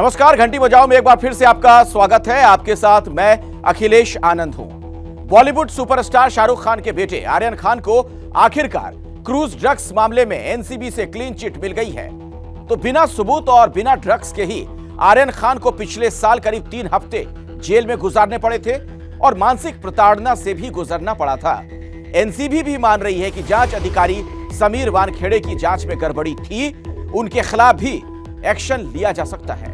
नमस्कार, घंटी बजाओ में एक बार फिर से आपका स्वागत है। आपके साथ मैं अखिलेश आनंद हूं। बॉलीवुड सुपरस्टार शाहरुख खान के बेटे आर्यन खान को आखिरकार क्रूज ड्रग्स मामले में एनसीबी से क्लीन चिट मिल गई है। तो बिना सबूत और बिना ड्रग्स के ही आर्यन खान को पिछले साल करीब 3 हफ्ते जेल में गुजारने पड़े थे और मानसिक प्रताड़ना से भी गुजरना पड़ा था। एनसीबी भी मान रही है कि जांच अधिकारी समीर वानखेड़े की जांच में गड़बड़ी थी, उनके खिलाफ भी एक्शन लिया जा सकता है।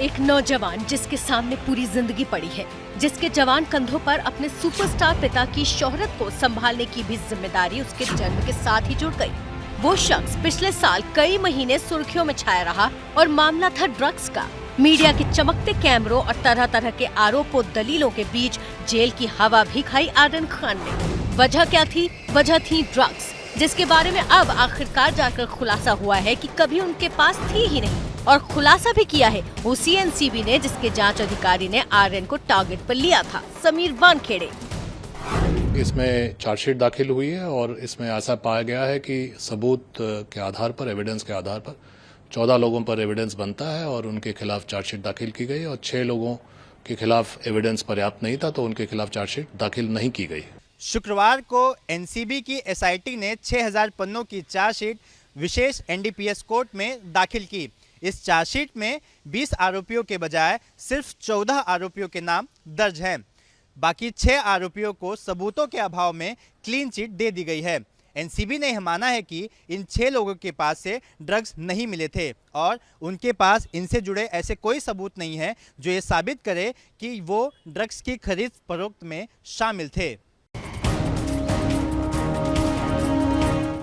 एक नौजवान जिसके सामने पूरी जिंदगी पड़ी है, जिसके जवान कंधों पर अपने सुपरस्टार पिता की शोहरत को संभालने की भी जिम्मेदारी उसके जन्म के साथ ही जुड़ गई। वो शख्स पिछले साल कई महीने सुर्खियों में छाया रहा और मामला था ड्रग्स का। मीडिया के चमकते कैमरों और तरह तरह के आरोपों दलीलों के बीच जेल की हवा भी खाई आर्यन खान ने। वजह क्या थी? वजह थी ड्रग्स, जिसके बारे में अब आखिरकार जाकर खुलासा हुआ है कि कभी उनके पास थी ही नहीं। और खुलासा भी किया है उसी एनसीबी ने जिसके जांच अधिकारी ने आर्यन को टारगेट पर लिया था, समीर वानखेड़े। इसमें चार्जशीट दाखिल हुई है और इसमें ऐसा पाया गया है कि सबूत के आधार पर, एविडेंस के आधार पर 14 लोगों पर एविडेंस बनता है और उनके खिलाफ चार्जशीट दाखिल की गई और 6 लोगों के खिलाफ एविडेंस पर्याप्त नहीं था तो उनके खिलाफ चार्जशीट दाखिल नहीं की गई। शुक्रवार को एनसीबी की एसआईटी ने 6000 पन्नों की चार्जशीट विशेष एनडीपीएस कोर्ट में दाखिल की। इस चार्जशीट में 20 आरोपियों के बजाय सिर्फ 14 आरोपियों के नाम दर्ज हैं। बाकी 6 आरोपियों को सबूतों के अभाव में क्लीन चिट दे दी गई है। एनसीबी ने यह माना है कि इन 6 लोगों के पास से ड्रग्स नहीं मिले थे और उनके पास इनसे जुड़े ऐसे कोई सबूत नहीं है जो ये साबित करे कि वो ड्रग्स की खरीद फरोख्त में शामिल थे।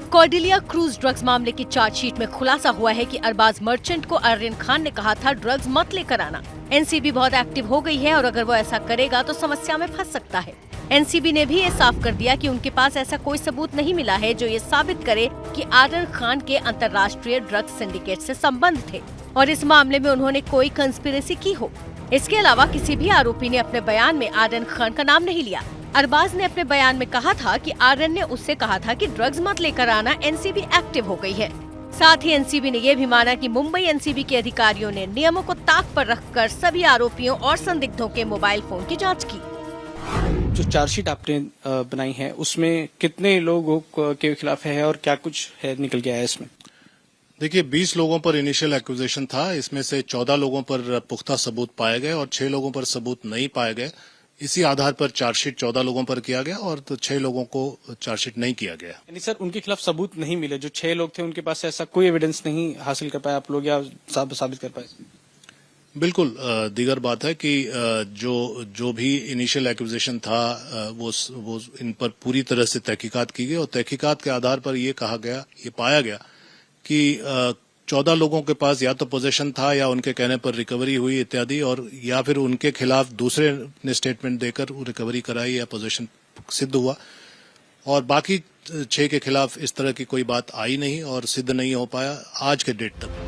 कॉर्डेलिया क्रूज ड्रग्स मामले की चार्जशीट में खुलासा हुआ है कि अरबाज मर्चेंट को आर्यन खान ने कहा था ड्रग्स मत लेकर आना। एनसीबी बहुत एक्टिव हो गई है और अगर वो ऐसा करेगा तो समस्या में फंस सकता है। एनसीबी ने भी ये साफ कर दिया कि उनके पास ऐसा कोई सबूत नहीं मिला है जो ये साबित करे कि आर्यन खान के अंतर्राष्ट्रीय ड्रग्स सिंडिकेट से संबंध थे और इस मामले में उन्होंने कोई कंस्पिरेसी की हो। इसके अलावा किसी भी आरोपी ने अपने बयान में आर्यन खान का नाम नहीं लिया। अरबाज ने अपने बयान में कहा था कि आर्यन ने उससे कहा था कि ड्रग्स मत लेकर आना। एनसीबी एक्टिव हो गई है। साथ ही एनसीबी ने यह भी माना कि मुंबई एनसीबी के अधिकारियों ने नियमों को ताक पर रखकर सभी आरोपियों और संदिग्धों के मोबाइल फोन की जांच की। जो चार्जशीट आपने बनाई है उसमें कितने लोगों के खिलाफ है और क्या कुछ है निकल के आया इसमें? देखिए, 20 लोगों पर इनिशियल एक्विजिशन था। इसमें से 14 लोगों पर पुख्ता सबूत पाए गए और 6 लोगों पर सबूत नहीं पाए गए। इसी आधार पर चार्जशीट 14 लोगों पर किया गया और 6 लोगों को चार्जशीट नहीं किया गया। यानी सर उनके खिलाफ सबूत नहीं मिले, जो 6 लोग थे उनके पास ऐसा कोई एविडेंस नहीं हासिल कर पाए आप लोग या साबित कर पाए? बिल्कुल दीगर बात है कि जो भी इनिशियल एक्विजिशन था वो इन पर पूरी तरह से तहकीकात की गई और तहकीकात के आधार पर ये पाया गया कि 14 लोगों के पास या तो पोजीशन था या उनके कहने पर रिकवरी हुई इत्यादि, और या फिर उनके खिलाफ दूसरे ने स्टेटमेंट देकर रिकवरी कराई या पोजीशन सिद्ध हुआ और बाकी 6 के खिलाफ इस तरह की कोई बात आई नहीं और सिद्ध नहीं हो पाया आज के डेट तक।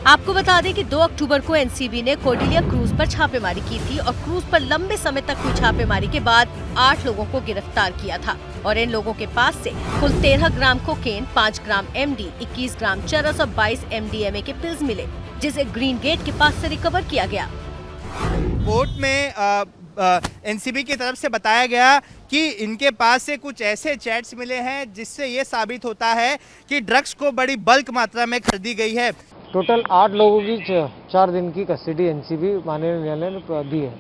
आपको बता दें कि 2 अक्टूबर को एनसीबी ने कॉर्डेलिया क्रूज पर छापेमारी की थी और क्रूज पर लंबे समय तक हुई छापेमारी के बाद 8 लोगों को गिरफ्तार किया था और इन लोगों के पास से कुल 13 ग्राम कोकेन, 5 ग्राम एमडी, 21 ग्राम चरस और 22 एमडीएमए के पिल्स मिले, जिसे ग्रीन गेट के पास से रिकवर किया गया। कोर्ट में एनसीबी की तरफ से बताया गया कि इनके पास से कुछ ऐसे चैट्स मिले हैं जिससे ये साबित होता है कि ड्रग्स को बड़ी बल्क मात्रा में खरीदी गई है। टोटल 8 लोगों की 4 दिन की कस्टडी एनसीबी माननीय न्यायालय ने दी है।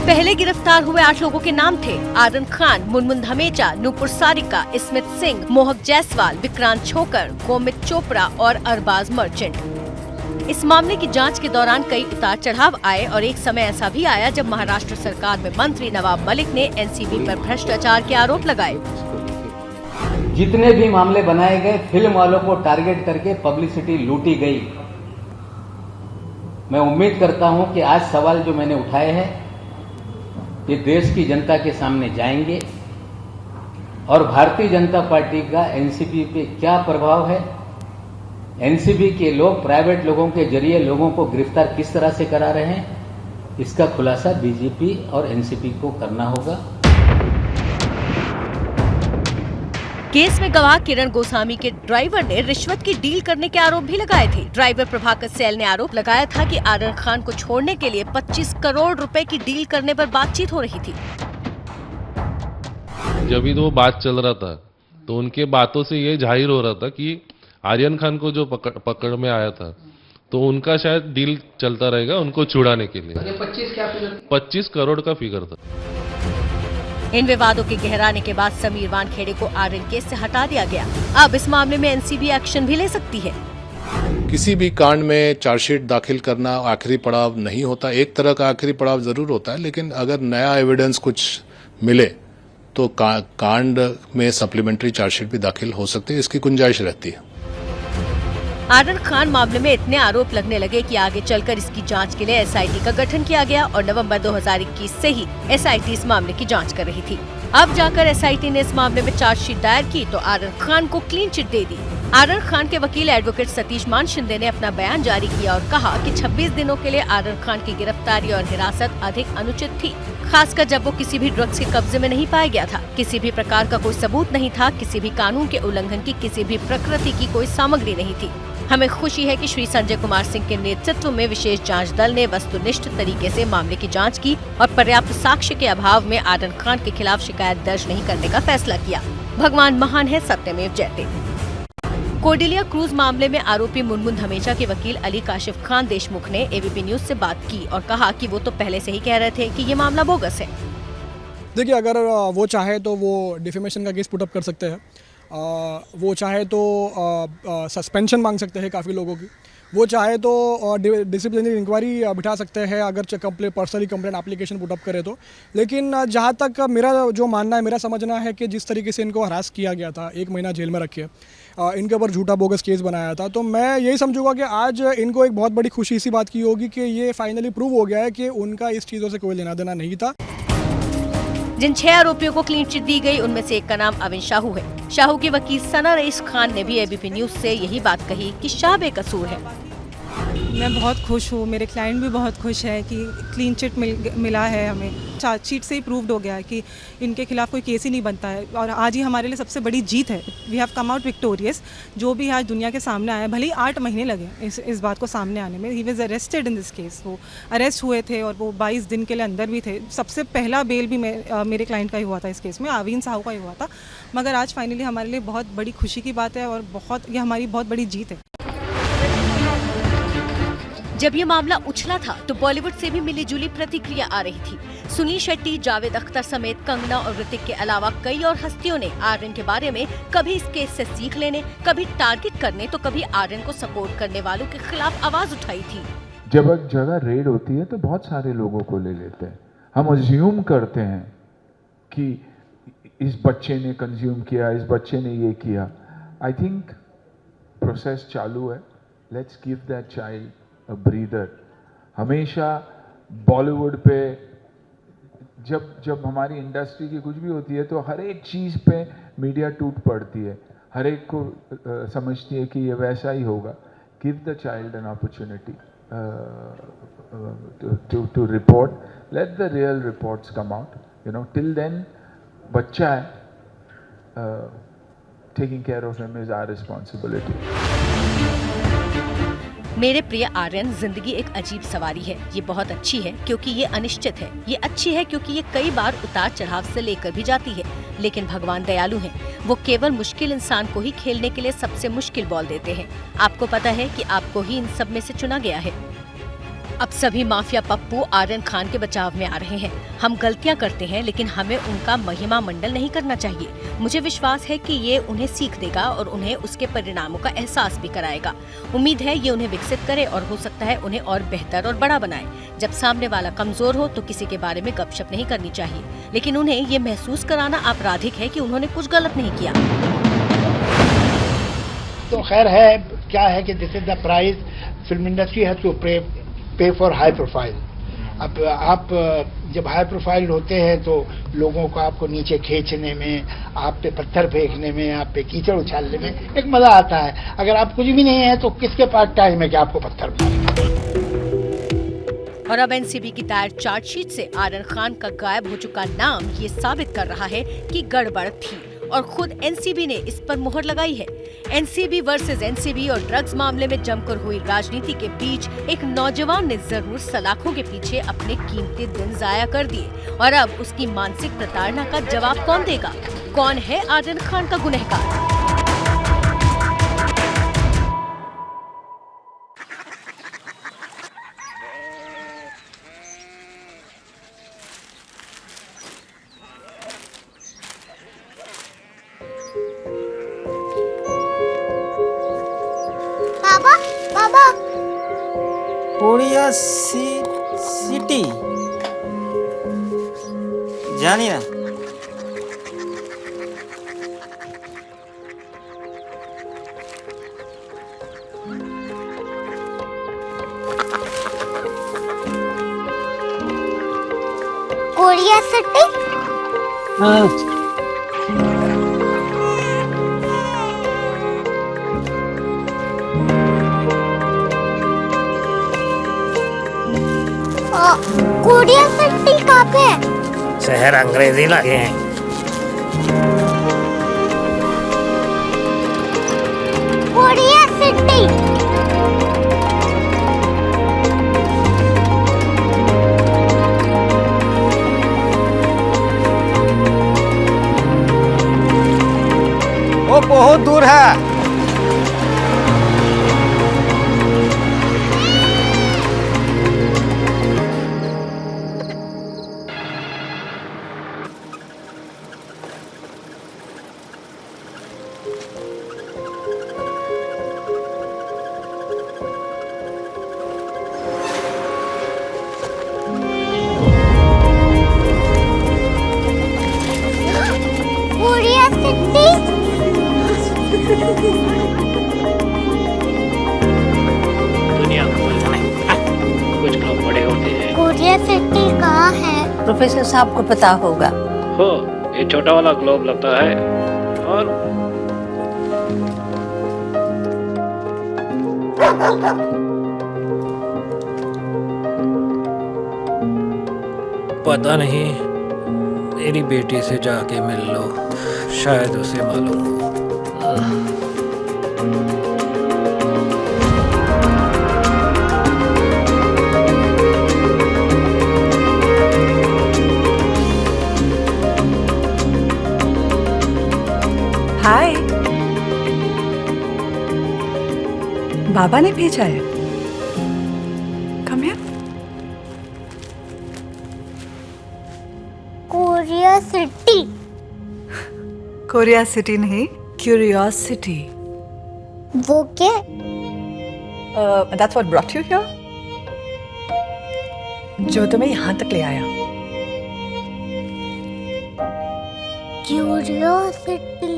पहले गिरफ्तार हुए 8 लोगों के नाम थे आर्यन खान, मुनमुन धमेचा, नूपुर सारिका, स्मित सिंह, मोहक जायसवाल, विक्रांत छोकर, गोमित चोपड़ा और अरबाज मर्चेंट। इस मामले की जांच के दौरान कई उतार चढ़ाव आए और एक समय ऐसा भी आया जब महाराष्ट्र सरकार में मंत्री नवाब मलिक ने एनसीबी पर भ्रष्टाचार के आरोप लगाए। जितने भी मामले बनाए गए, फिल्म वालों को टारगेट करके पब्लिसिटी लूटी गई। मैं उम्मीद करता हूं कि आज सवाल जो मैंने उठाए हैं ये देश की जनता के सामने जाएंगे और भारतीय जनता पार्टी का एनसीबी पे क्या प्रभाव है, एनसीबी के लोग प्राइवेट लोगों के जरिए लोगों को गिरफ्तार किस तरह से करा रहे हैं, इसका खुलासा बीजेपी और एनसीबी को करना होगा। केस में गवाह किरण गोस्वामी के ड्राइवर ने रिश्वत की डील करने के आरोप भी लगाए थे। ड्राइवर प्रभाकर सैल ने आरोप लगाया था कि आर्यन खान को छोड़ने के लिए 25 करोड़ रुपए की डील करने पर बातचीत हो रही थी। जब भी वो बात चल रहा था तो उनके बातों से ये जाहिर हो रहा था कि आर्यन खान को जो पकड़ में आया था तो उनका शायद डील चलता रहेगा उनको छुड़ाने के लिए। 25 करोड़ का फिगर था। इन विवादों के गहराने के बाद समीर वानखेड़े को आर्यन केस से हटा दिया गया। अब इस मामले में एनसीबी एक्शन भी ले सकती है। किसी भी कांड में चार्जशीट दाखिल करना आखिरी पड़ाव नहीं होता। एक तरह का आखिरी पड़ाव जरूर होता है, लेकिन अगर नया एविडेंस कुछ मिले तो कांड में सप्लीमेंट्री चार्जशीट भी दाखिल हो सकती है, इसकी गुंजाइश रहती है। आर्यन खान मामले में इतने आरोप लगने लगे कि आगे चलकर इसकी जांच के लिए एसआईटी का गठन किया गया और नवंबर 2021 से ही एसआईटी इस मामले की जांच कर रही थी। अब जाकर एसआईटी ने इस मामले में चार्जशीट दायर की तो आर्यन खान को क्लीन चिट दे दी। आर्यन खान के वकील एडवोकेट सतीश मान शिंदे ने अपना बयान जारी किया और कहा कि 26 दिनों के लिए आर्यन खान की गिरफ्तारी और हिरासत अधिक अनुचित थी, खासकर जब वो किसी भी ड्रग्स के कब्जे में नहीं पाया गया था। किसी भी प्रकार का कोई सबूत नहीं था, किसी भी कानून के उल्लंघन की किसी भी प्रकृति की कोई सामग्री नहीं थी। हमें खुशी है कि श्री संजय कुमार सिंह के नेतृत्व में विशेष जांच दल ने वस्तुनिष्ठ तरीके से मामले की जांच की और पर्याप्त साक्ष्य के अभाव में आर्यन खान के खिलाफ शिकायत दर्ज नहीं करने का फैसला किया। भगवान महान है, सत्यमेव जयते। कोडिलिया क्रूज मामले में आरोपी मुनमुन धमेचा के वकील अली काशिफ खान देशमुख ने एबीपी न्यूज से बात की और कहा कि वो तो पहले से ही कह रहे थे कि ये मामला बोगस है। देखिए, अगर वो चाहे तो वो डिफेमेशन का केस पुटअप कर सकते हैं, वो चाहे तो सस्पेंशन मांग सकते हैं काफ़ी लोगों की, वो चाहे तो डिसिप्लिनरी इंक्वायरी बिठा सकते हैं अगर पर्सनली कंप्लेंट एप्लीकेशन पुटअप करे तो। लेकिन जहाँ तक मेरा जो मानना है, मेरा समझना है कि जिस तरीके से इनको हरास किया गया था, 1 महीना जेल में रखे, इनके ऊपर झूठा बोगस केस बनाया था, तो मैं यही समझूंगा कि आज इनको एक बहुत बड़ी खुशी इसी बात की होगी कि ये फाइनली प्रूव हो गया है कि उनका इस चीज़ों से कोई लेना देना नहीं था। जिन 6 आरोपियों को क्लीन चिट दी गई उनमें से एक का नाम अविन शाहू है। शाहू के वकील सना रईस खान ने भी एबीपी न्यूज से यही बात कही कि शाह बेकसूर है। मैं बहुत खुश हूँ, मेरे क्लाइंट भी बहुत खुश है कि क्लीन चिट मिला है हमें। चार्जशीट से ही प्रूव्ड हो गया है कि इनके खिलाफ कोई केस ही नहीं बनता है और आज ही हमारे लिए सबसे बड़ी जीत है। We have come out victorious. जो भी आज दुनिया के सामने आया, भले ही 8 महीने लगे इस बात को सामने आने में। He was arrested in this case. वो अरेस्ट हुए थे और वो 22 दिन के लिए अंदर भी थे। सबसे पहला बेल भी मेरे क्लाइंट का ही हुआ था इस केस में, अविन साहू का ही हुआ था। मगर आज फाइनली हमारे लिए बहुत बड़ी खुशी की बात है और ये हमारी बहुत बड़ी जीत है। जब ये मामला उछला था तो बॉलीवुड से भी मिलीजुली प्रतिक्रिया आ रही थी। सुनील शेट्टी, जावेद अख्तर समेत कंगना और ऋतिक के अलावा कई और हस्तियों ने आर्यन के बारे में कभी इस केस से सीख लेने, कभी टारगेट करने तो कभी आर्यन को सपोर्ट करने वालों के खिलाफ आवाज उठाई थी। जब एक जगह रेड होती है तो बहुत सारे लोगों को ले लेते हैं। हम अज्यूम करते हैं कि इस बच्चे ने कंज्यूम किया, इस बच्चे ने ये किया। आई थिंक प्रोसेस चालू है। Let's give that child a breather. हमेशा बॉलीवुड पे जब हमारी इंडस्ट्री की कुछ भी होती है तो हर एक चीज़ पे मीडिया टूट पड़ती है, हर एक को समझती है कि ये वैसा ही होगा। Give the child an opportunity to report. Let the real reports come out. Till then, बच्चा है, taking care of him is our responsibility. मेरे प्रिय आर्यन, जिंदगी एक अजीब सवारी है। ये बहुत अच्छी है क्योंकि ये अनिश्चित है। ये अच्छी है क्योंकि ये कई बार उतार चढ़ाव से लेकर भी जाती है। लेकिन भगवान दयालु हैं। वो केवल मुश्किल इंसान को ही खेलने के लिए सबसे मुश्किल बॉल देते हैं। आपको पता है कि आपको ही इन सब में से चुना गया है। अब सभी माफिया पप्पू आर्यन खान के बचाव में आ रहे हैं। हम गलतियां करते हैं लेकिन हमें उनका महिमा मंडल नहीं करना चाहिए। मुझे विश्वास है कि ये उन्हें सीख देगा और उन्हें उसके परिणामों का एहसास भी कराएगा। उम्मीद है ये उन्हें विकसित करे और हो सकता है उन्हें और बेहतर और बड़ा बनाए। जब सामने वाला कमजोर हो तो किसी के बारे में गपशप नहीं करनी चाहिए, लेकिन उन्हें ये महसूस कराना आपराधिक है कि उन्होंने कुछ गलत नहीं किया। तो खैर है, क्या है कि this is the price film industry has to pay for high profile. अब आप जब हाई प्रोफाइल होते हैं तो लोगों को आपको नीचे खींचने में, आप पे पत्थर फेंकने में, आप पे कीचड़ उछालने में एक मजा आता है। अगर आप कुछ भी नहीं है तो किसके पास टाइम है कि आपको पत्थर मारे। और अब एनसीबी की दायर चार्जशीट से आर्यन खान का गायब हो चुका नाम ये साबित कर रहा है कि गड़बड़ थी और खुद एनसीबी ने इस पर मुहर लगाई है। एनसीबी वर्सेस एनसीबी और ड्रग्स मामले में जमकर हुई राजनीति के बीच एक नौजवान ने जरूर सलाखों के पीछे अपने कीमती दिन जाया कर दिए और अब उसकी मानसिक प्रताड़ना का जवाब कौन देगा? कौन है आर्यन खान का गुनहगार? कोरिया सिटी जानी ना। Korea city? हाँ। कोरिया सिटी कहाँ पे है? शहर अंग्रेजी लगे हैं। Korea city. वो बहुत दूर है। दुनिया कुछ लोग बड़े होते हैं। कोरिया सिटी कहाँ है? प्रोफेसर साहब को पता होगा। हो, ये छोटा वाला ग्लोब लगता है और पता नहीं, मेरी बेटी से जाके मिल लो, शायद उसे मालूम हो। हाय, बाबा ने भेजा है। Come here. Korea city. Korea city नहीं, क्यूरियोसिटी। वो क्या? That's what brought you here? जो तुम्हें यहाँ तक ले आया। क्यूरियोसिटी।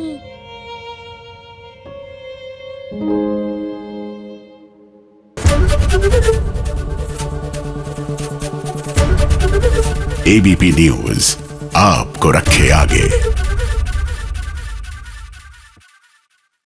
एबीपी न्यूज आपको रखे आगे।